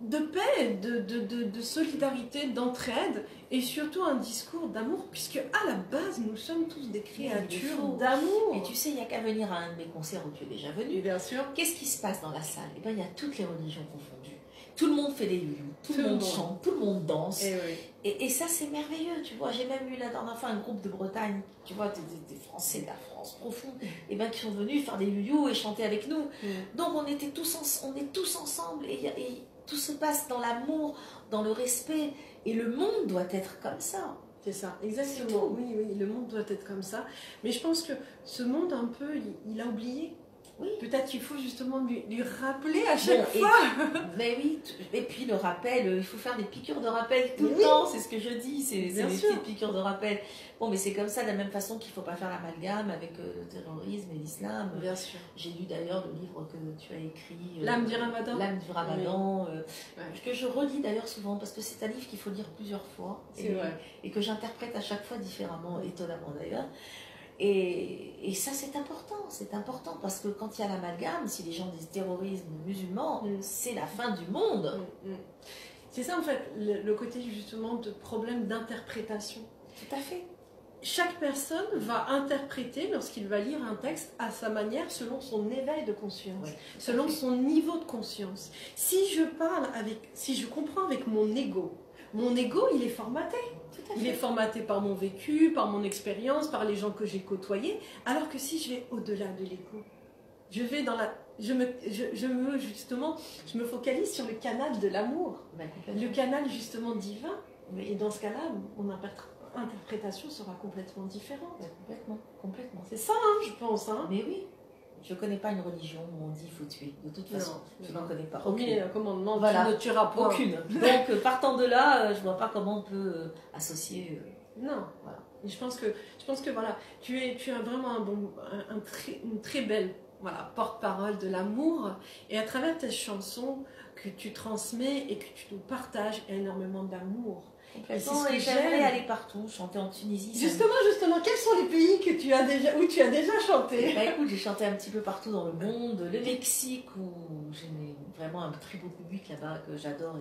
de paix, de solidarité, d'entraide, et surtout un discours d'amour, puisque à la base, nous sommes tous des créatures d'amour. Et tu sais, il n'y a qu'à venir à un de mes concerts où tu es déjà venu. Bien sûr. Qu'est-ce qui se passe dans la salle? Eh bien, il y a toutes les religions confondues. Tout le monde fait des youyou, tout le monde chante, tout le monde danse. Et ça, c'est merveilleux, tu vois. J'ai même eu la dernière fois un groupe de Bretagne, tu vois, des Français de la France profonde, et ben, qui sont venus faire des youyou et chanter avec nous. Donc, on est tous ensemble, et tout se passe dans l'amour, dans le respect, et le monde doit être comme ça. C'est ça, exactement. Oui, le monde doit être comme ça. Mais je pense que ce monde, un peu, il a oublié Oui. Peut-être qu'il faut justement lui rappeler à chaque fois. Mais oui, et puis le rappel, il faut faire des piqûres de rappel tout le temps, c'est ce que je dis, c'est des petites piqûres de rappel. Bon, mais c'est comme ça, de la même façon qu'il ne faut pas faire l'amalgame avec le terrorisme et l'islam. Bien sûr. J'ai lu d'ailleurs le livre que tu as écrit, L'âme du Ramadan. L'âme du Ramadan, que je relis d'ailleurs souvent, parce que c'est un livre qu'il faut lire plusieurs fois, et que j'interprète à chaque fois différemment, étonnamment d'ailleurs. Et ça, c'est important parce que quand il y a l'amalgame, si les gens disent terrorisme musulman, c'est la fin du monde. C'est ça en fait, le côté justement de problème d'interprétation. Tout à fait. Chaque personne va interpréter lorsqu'il va lire un texte à sa manière, selon son éveil de conscience, selon son niveau de conscience. Si je comprends avec mon ego, il est formaté. Il est formaté par mon vécu, par mon expérience, par les gens que j'ai côtoyés. Alors que si je vais au-delà de l'ego, je vais dans la... Je me focalise sur le canal de l'amour, le canal justement divin. Et dans ce cas-là, mon interprétation sera complètement différente. Complètement. C'est ça, hein, je pense. Hein. Mais oui. Je ne connais pas une religion où on dit qu'il faut tuer. De toute façon, je n'en connais pas. Premier commandement, voilà. tu ne tueras point. Aucune. Donc, partant de là, je ne vois pas comment on peut associer... Non. Voilà. Et je pense que voilà, tu as vraiment une très belle porte-parole de l'amour. Et à travers tes chansons que tu transmets et que tu nous partages énormément d'amour. Et j'aimerais aller partout, chanter en Tunisie. Justement, quels sont les pays où tu as déjà chanté? Écoute, j'ai chanté un petit peu partout dans le monde. Le Mexique, où j'ai vraiment un très beau public là-bas que j'adore et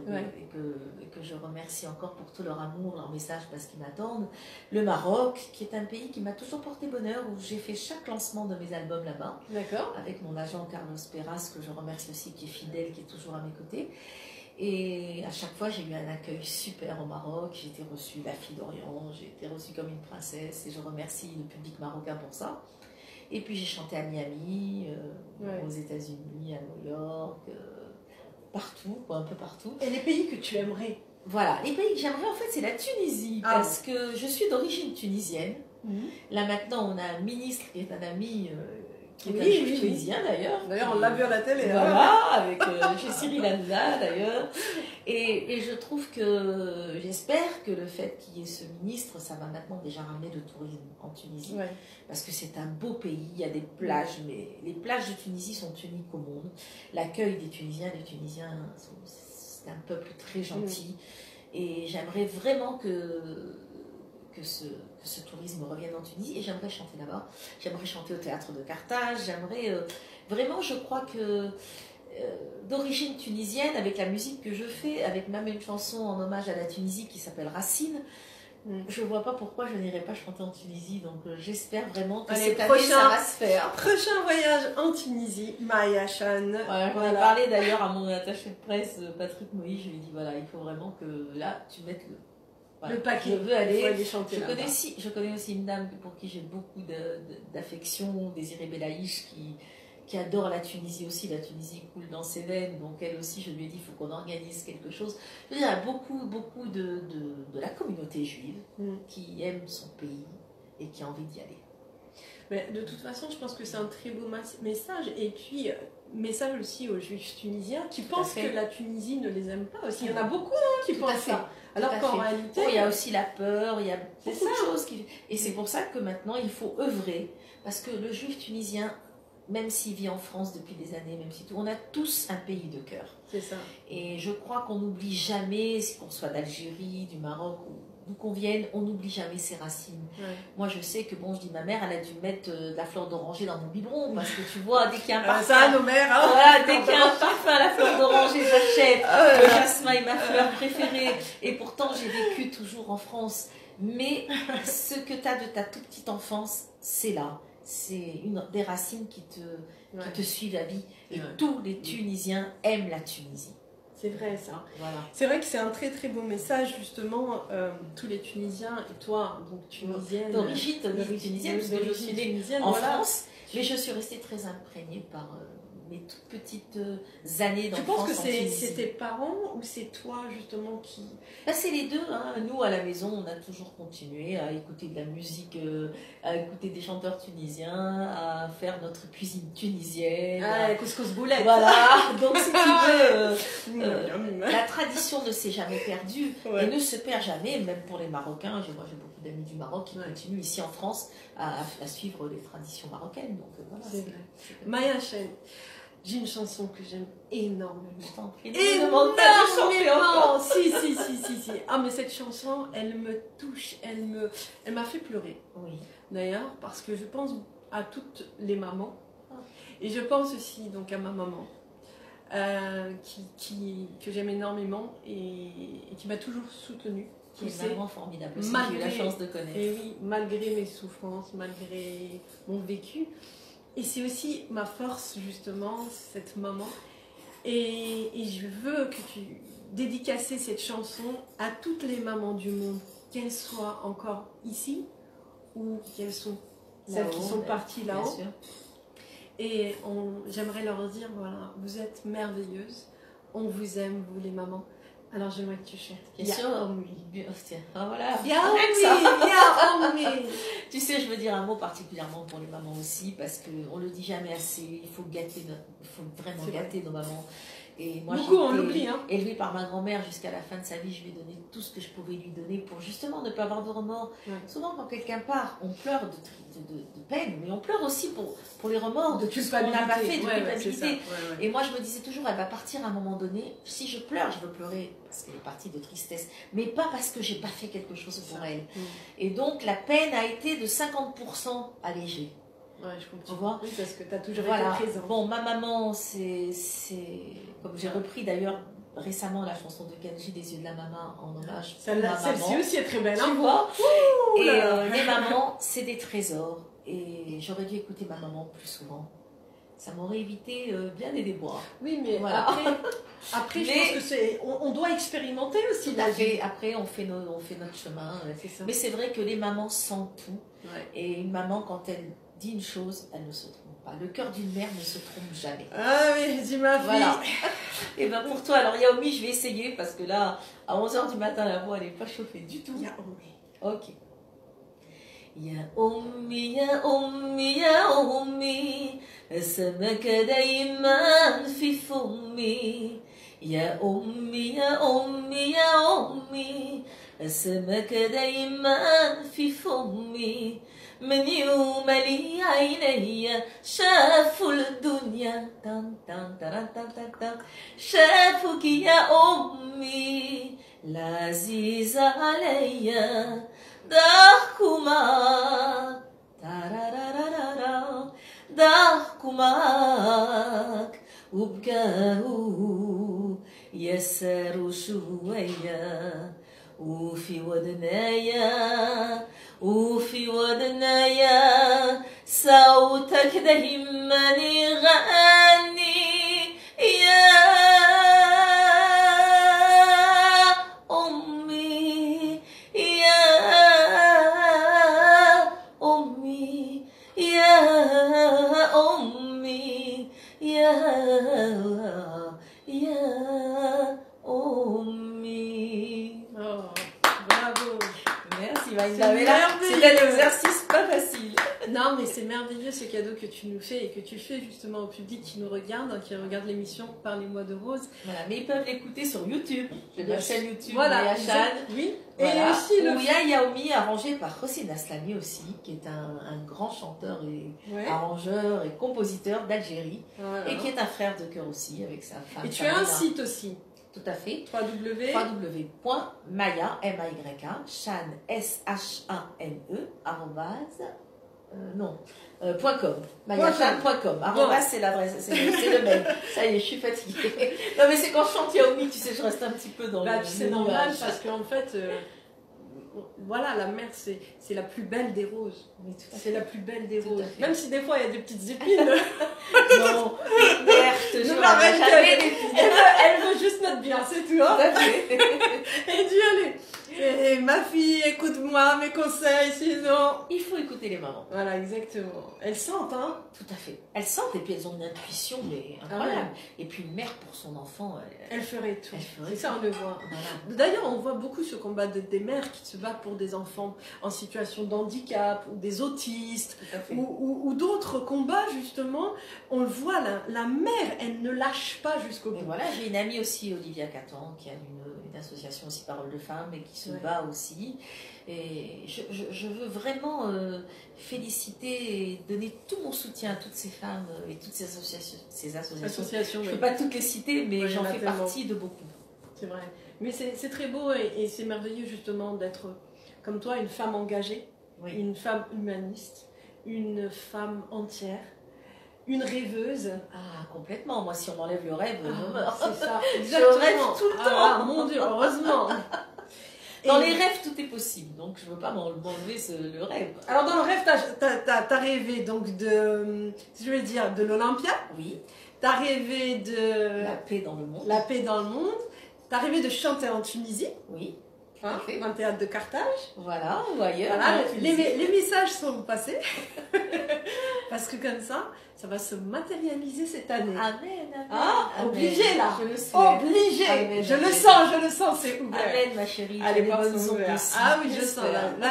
que je remercie encore pour tout leur amour, leur message, parce qu'ils m'attendent. Le Maroc, qui est un pays qui m'a toujours porté bonheur, où j'ai fait chaque lancement de mes albums là-bas. D'accord. Avec mon agent Carlos Peras, que je remercie aussi, qui est fidèle, qui est toujours à mes côtés. Et à chaque fois, j'ai eu un accueil super au Maroc. J'ai été reçue la fille d'Orient, j'ai été reçue comme une princesse et je remercie le public marocain pour ça. Et puis j'ai chanté à Miami, aux États-Unis, à New York, partout, un peu partout. Et les pays que tu aimerais? Voilà, les pays que j'aimerais en fait, c'est la Tunisie, parce que je suis d'origine tunisienne. Là maintenant, on a un ministre qui est un ami... qui est un juif tunisien d'ailleurs. D'ailleurs, on l'a vu à la télé. Voilà, avec chez Cyril Hanouna d'ailleurs. Et je trouve que, j'espère que le fait qu'il y ait ce ministre, ça va maintenant déjà ramener le tourisme en Tunisie. Parce que c'est un beau pays, il y a des plages, mais les plages de Tunisie sont uniques au monde. L'accueil des Tunisiens, c'est un peuple très gentil. Et j'aimerais vraiment que ce tourisme revienne en Tunisie, et j'aimerais chanter là-bas, j'aimerais chanter au théâtre de Carthage, j'aimerais vraiment, je crois que d'origine tunisienne, avec la musique que je fais, avec même une chanson en hommage à la Tunisie qui s'appelle Racine, je ne vois pas pourquoi je n'irai pas chanter en Tunisie, donc j'espère vraiment que cette année ça va se faire. Prochain voyage en Tunisie, Maya Chan. J'en ai parlé d'ailleurs à mon attaché de presse, Patrick Moïse, je lui ai dit voilà, il faut vraiment que là tu mettes le paquet. Je veux aller chanter. Je connais aussi une dame pour qui j'ai beaucoup d'affection, Désirée Belaïch, qui adore la Tunisie aussi. La Tunisie coule dans ses veines, donc elle aussi, je lui ai dit, il faut qu'on organise quelque chose. Je veux dire, il y a beaucoup de la communauté juive qui aime son pays et qui a envie d'y aller. Mais de toute façon, je pense que c'est un très beau message. Et puis, message aussi aux juifs tunisiens qui pensent que la Tunisie ne les aime pas aussi. Il y en a beaucoup qui pensent ça. Alors qu'en réalité... il y a aussi la peur, il y a beaucoup de choses. Et c'est pour ça que maintenant, il faut œuvrer. Parce que le juif tunisien, même s'il vit en France depuis des années, même si tout, on a tous un pays de cœur. C'est ça. Et je crois qu'on n'oublie jamais, qu'on soit d'Algérie, du Maroc, d'où qu'on vienne, on n'oublie jamais ses racines. Moi, je sais que, je dis, ma mère, elle a dû mettre de la fleur d'oranger dans mon biberon, parce que tu vois, dès qu'il y a un parfum... ça, nos mères, hein. Voilà, dès qu'il y a un parfum à la fleur d'oranger, j'achète. Le jasmin est ma fleur préférée. Et pourtant, j'ai vécu toujours en France. Mais ce que tu as de ta toute petite enfance, c'est là. C'est des racines qui te suivent à vie. Et tous les Tunisiens aiment la Tunisie. C'est vrai ça. Voilà. C'est vrai que c'est un très très beau message justement, tous les Tunisiens et toi, donc tunisienne. D'origine tunisienne, parce que je suis née en France, mais je suis restée très imprégnée par mes toutes petites années d'enfance. Tu penses que c'est tes parents ou c'est toi justement qui... C'est les deux. Hein. Nous, à la maison, on a toujours continué à écouter de la musique, à écouter des chanteurs tunisiens, à faire notre cuisine tunisienne. Couscous boulette. Voilà. Donc, si tu veux, la tradition ne s'est jamais perdue et ne se perd jamais, même pour les Marocains. Moi, j'ai beaucoup d'amis du Maroc qui continuent ici en France à suivre les traditions marocaines. Donc, voilà. C'est vrai. Maya Chen, j'ai une chanson que j'aime énormément. Énormément. Si. Ah, mais cette chanson, elle me touche, elle m'a fait pleurer. Oui. D'ailleurs, parce que je pense à toutes les mamans. Et je pense aussi donc à ma maman, que j'aime énormément et qui m'a toujours soutenue. Qui est vraiment formidable aussi, j'ai eu la chance de connaître. Et oui, malgré mes souffrances, malgré mon vécu. Et c'est aussi ma force, justement, cette maman. Et je veux que tu dédicaces cette chanson à toutes les mamans du monde, qu'elles soient encore ici ou qu'elles sont celles qui sont parties là-haut. Et j'aimerais leur dire, voilà, vous êtes merveilleuses, on vous aime, vous les mamans. Alors j'aimerais que tu chantes. Bien sûr, voilà. Tu sais, je veux dire un mot particulièrement pour les mamans aussi, parce qu'on ne le dit jamais assez, il faut vraiment gâter nos mamans. Et moi, beaucoup, on l'oublie. Élevée par ma grand-mère jusqu'à la fin de sa vie, je lui ai donné tout ce que je pouvais lui donner pour justement ne pas avoir de remords. Souvent, quand quelqu'un part, on pleure de peine, mais on pleure aussi pour les remords de tout ce qu'on n'a pas fait, de culpabilité. Et moi, je me disais toujours, elle va partir à un moment donné. Si je pleure, je veux pleurer parce qu'elle est partie de tristesse, mais pas parce que j'ai pas fait quelque chose pour elle. Et donc, la peine a été de 50% allégée. Ouais, je comprends. Tu vois, oui, parce que tu as toujours été présent. Bon, ma maman, c'est comme j'ai repris d'ailleurs récemment la chanson de Kenji, Des yeux de la maman, en hommage à ma maman. Celle-ci aussi est très belle, tu vois. Et les mamans, c'est des trésors. Et j'aurais dû écouter ma maman plus souvent. Ça m'aurait évité bien des déboires. Oui, mais voilà. après je pense que on doit expérimenter aussi. Après, on fait notre chemin. Mais c'est vrai que les mamans sentent tout. Et une maman, quand elle dit une chose, elle ne se trompe pas. Le cœur d'une mère ne se trompe jamais. Ah oui, dis ma fille. Voilà. Et bien pour toi, alors Yaomi, je vais essayer parce que là, à 11h du matin, la voix, elle n'est pas chauffée du tout. Yaomi. Ok. يا أمي يا أمي يا أمي سمك دايما في فمي يا أمي يا أمي يا أمي سمك دايما في فمي من يوم لي عيني شافوا الدنيا تن تن تن تن تن شافوك يا أمي العزيزة عليا ضحكوا معاك تارارارارا ضحكوا معاك وبكاوا يساروا شوية وفي ودنايا صوتك دايما يغني يا أمي يا أمي يا أمي يا أمي. Bravo. Merci Maïla. C'est un exercice pas facile. Non, mais c'est merveilleux ce cadeau que tu nous fais et que tu fais justement au public qui nous regarde, qui regarde l'émission Parlez-moi de Rose. Voilà, mais ils peuvent l'écouter sur YouTube. J'ai ma chaîne YouTube, voilà, Maya Chan. Oui, voilà. Et aussi où il y a Yaomi, arrangé par Hossein Aslami aussi, qui est un grand chanteur et arrangeur et compositeur d'Algérie, et qui est un frère de cœur aussi avec sa femme. Et tu as un site aussi. Tout à fait. www.maya, M-A-Y-A, Chan, S-H-A-N-E, .com. Mayachan.com. C'est l'adresse, c'est le mail. Ça y est, je suis fatiguée. Non, mais c'est quand je chante Yaomi, tu sais, je reste un petit peu dans le. C'est normal parce qu'en fait, voilà, la mer, c'est la plus belle des roses. C'est la plus belle des roses. Même si des fois il y a des petites épines. Non, merde, je te jure, elle veut juste notre bien, c'est tout. Hein. Et d'y aller. Et ma fille, écoute-moi mes conseils, sinon... Il faut écouter les mamans. Voilà, exactement. Elles sentent, hein? Tout à fait. Elles sentent et puis elles ont une intuition mais incroyable. Et puis une mère pour son enfant... Elle ferait tout. C'est ça, on le voit. Voilà. D'ailleurs, on voit beaucoup ce combat des mères qui se battent pour des enfants en situation de handicap, ou des autistes, ou d'autres combats, justement. On le voit, la mère, elle ne lâche pas jusqu'au bout. Et voilà, j'ai une amie aussi, Olivia Catan, qui a une association aussi Parole de Femmes et qui se bat aussi. Et je veux vraiment féliciter et donner tout mon soutien à toutes ces femmes et toutes ces associations. Je ne peux pas toutes les citer, mais j'en fais partie de beaucoup. C'est vrai. Mais c'est très beau et c'est merveilleux justement d'être, comme toi, une femme engagée, une femme humaniste, une femme entière. Une rêveuse. Ah, complètement. Moi, si on enlève le rêve, je meurs. C'est ça, exactement. Je rêve tout le temps. Ah, mon Dieu, heureusement. Dans les rêves, tout est possible. Donc, je ne veux pas m'enlever le rêve. Alors, dans le rêve, t'as rêvé donc de, je vais dire, de l'Olympia. Oui. T'as rêvé de... La paix dans le monde. La paix dans le monde. T'as rêvé de chanter en Tunisie. Oui. Dans le théâtre de Carthage. Voilà, ou ailleurs. Voilà, les messages sont passés. Parce que comme ça va se matérialiser cette année. Amen, amen. Ah, amen. obligé là. Je le sais. Obligé. Amen, je amen. le sens, c'est ouvert. Amen, ma chérie. Ah, les portes sont ouvertes. Ah oui, je sens. Là,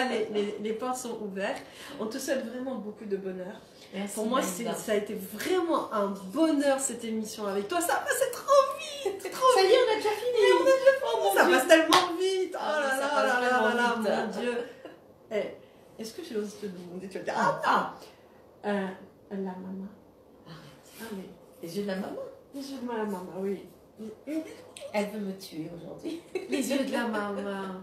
les portes sont ouvertes. On te souhaite vraiment beaucoup de bonheur. Merci, pour moi, ça a été vraiment un bonheur cette émission avec toi. Ça passe trop vite. Ça y est, on a déjà fini. On a déjà fini. Ça passe tellement vite. Oh là là, mon Dieu. Est-ce que j'ose te demander? Tu vas dire, la maman. Arrête. Ah oui. Les yeux de la maman. Les yeux de la maman, oui. Elle veut me tuer aujourd'hui. Les yeux de la maman.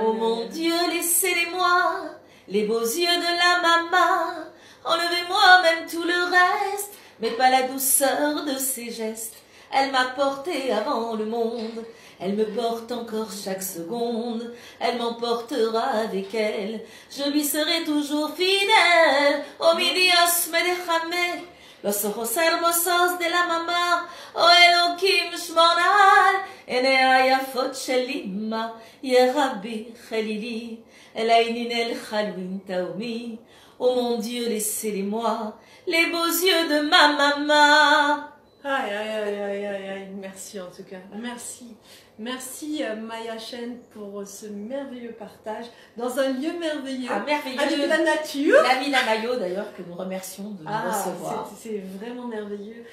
Oh mon Dieu, laissez-les-moi, les beaux yeux de la maman. Enlevez-moi même tout le reste, mais pas la douceur de ses gestes. Elle m'a porté avant le monde, elle me porte encore chaque seconde. Elle m'emportera avec elle, je lui serai toujours fidèle. Oh mi Dios me déjame, los ojos hermosos de la mamá. Oh Elohim shmonal, enea yafot shel imma, ya Rabbi Khalili, elainin el chalwin taomi. Oh mon Dieu, laissez-les-moi, les beaux yeux de ma maman. Aïe, aïe, aïe, aïe, aïe, aïe. Merci en tout cas. Merci. Merci Maya Chen pour ce merveilleux partage dans un lieu merveilleux. Ah, merveilleux. Avec la nature. L'ami Namayo d'ailleurs que nous remercions de nous recevoir. C'est vraiment merveilleux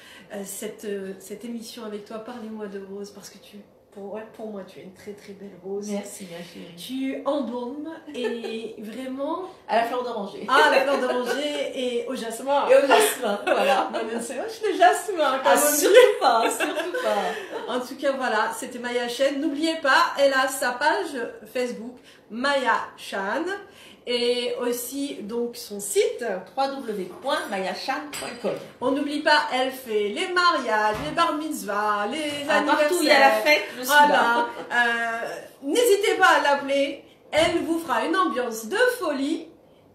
cette émission avec toi. Parlez-moi de rose parce que pour moi, tu es une très très belle rose. Merci, ma chérie. Tu embaumes et vraiment... À la fleur d'oranger. Ah, la fleur d'oranger et au jasmin. Et au jasmin, voilà. C'est moche le jasmin. Ah, surtout pas, surtout pas. En tout cas, voilà, c'était Maya Chen. N'oubliez pas, elle a sa page Facebook, Maya Chan. Et aussi donc son site www.mayachan.com. On n'oublie pas, elle fait les mariages, les bar mitzvahs, les anniversaires. Partout où il y a la fête, je suis là. N'hésitez pas à l'appeler, elle vous fera une ambiance de folie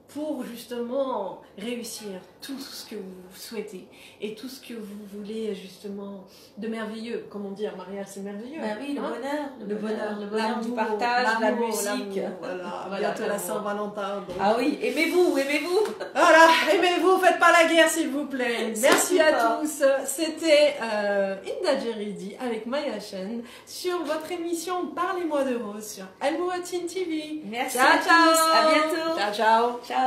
pour justement réussir tout ce que vous souhaitez et tout ce que vous voulez justement de merveilleux. Comment dire, mariage c'est merveilleux. Bah oui, le bonheur du l'amour, partage, la musique. Voilà, bientôt la Saint-Valentin. Ah oui, aimez-vous. Voilà, aimez-vous, faites pas la guerre s'il vous plaît. Merci à tous. C'était Inda Djeridi avec Maya Chen sur votre émission Parlez-moi de rose sur Al Mouatine TV. Merci ciao, à tous, à bientôt. Ciao, ciao. Ciao.